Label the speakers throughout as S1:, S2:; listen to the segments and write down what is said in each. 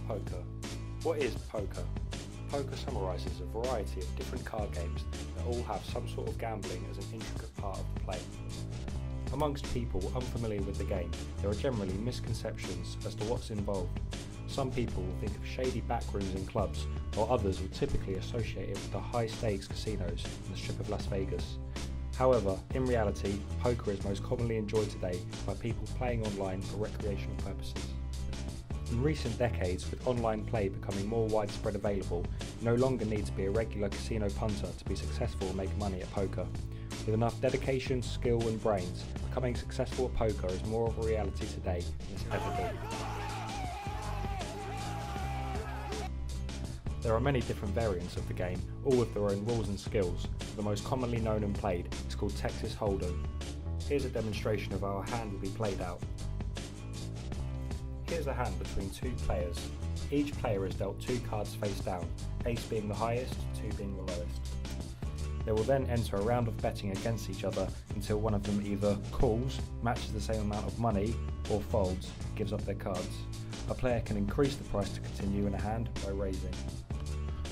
S1: Poker. What is poker? Poker summarises a variety of different card games that all have some sort of gambling as an intricate part of the play. Amongst people unfamiliar with the game, there are generally misconceptions as to what's involved. Some people will think of shady backrooms in clubs, while others will typically associate it with the high-stakes casinos in the Strip of Las Vegas. However, in reality, poker is most commonly enjoyed today by people playing online for recreational purposes. In recent decades, with online play becoming more widespread available, you no longer need to be a regular casino punter to be successful and make money at poker. With enough dedication, skill and brains, becoming successful at poker is more of a reality today than it's ever been. There are many different variants of the game, all with their own rules and skills. The most commonly known and played is called Texas Hold'em. Here's a demonstration of how a hand will be played out. Here's a hand between two players. Each player is dealt two cards face down, ace being the highest, two being the lowest. They will then enter a round of betting against each other until one of them either calls, matches the same amount of money, or folds, gives up their cards. A player can increase the price to continue in a hand by raising.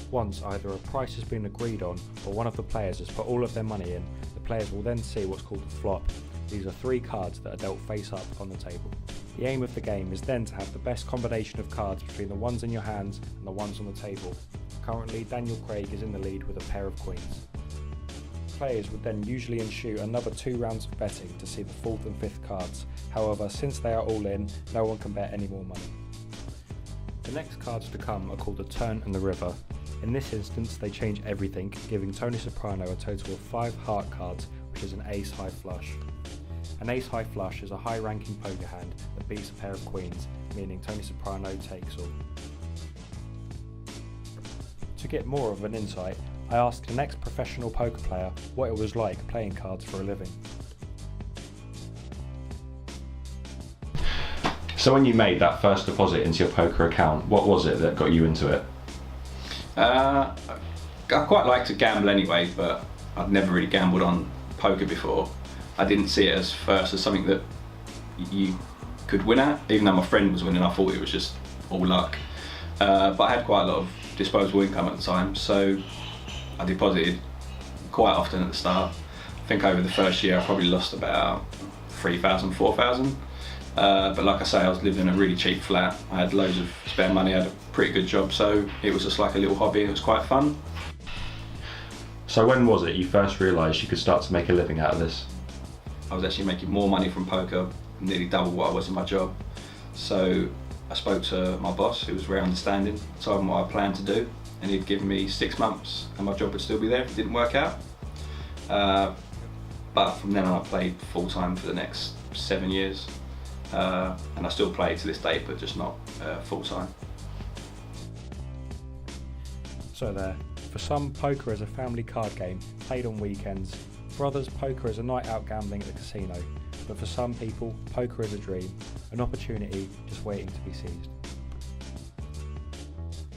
S1: Once either a price has been agreed on or one of the players has put all of their money in, the players will then see what's called a flop. These are three cards that are dealt face up on the table. The aim of the game is then to have the best combination of cards between the ones in your hands and the ones on the table. Currently, Daniel Craig is in the lead with a pair of queens. Players would then usually ensue another 2 rounds of betting to see the 4th and 5th cards. However, since they are all in, no one can bet any more money. The next cards to come are called the Turn and the River. In this instance, they change everything, giving Tony Soprano a total of 5 heart cards, which is an ace high flush. An ace high flush is a high-ranking poker hand that beats a pair of queens, meaning Tony Soprano takes all. To get more of an insight, I asked an ex-professional poker player what it was like playing cards for a living.
S2: So when you made that first deposit into your poker account, what was it that got you into it?
S3: I quite like to gamble anyway, but I'd never really gambled on poker before. I didn't see it as something that you could win at. Even though my friend was winning, I thought it was just all luck. But I had quite a lot of disposable income at the time, so I deposited quite often at the start. I think over the first year I probably lost about 3,000, 4,000. But like I say, I was living in a really cheap flat. I had loads of spare money, I had a pretty good job, so it was just like a little hobby. It was quite fun.
S2: So when was it you first realised you could start to make a living out of this?
S3: I was actually making more money from poker, nearly double what I was in my job. So I spoke to my boss, who was very understanding, told him what I planned to do, and he'd give me 6 months and my job would still be there if it didn't work out. But from then on I played full time for the next 7 years. And I still play to this day, but just not full time.
S1: So there, for some, poker is a family card game played on weekends. For others, poker is a night out gambling at the casino. But for some people, poker is a dream, an opportunity just waiting to be seized.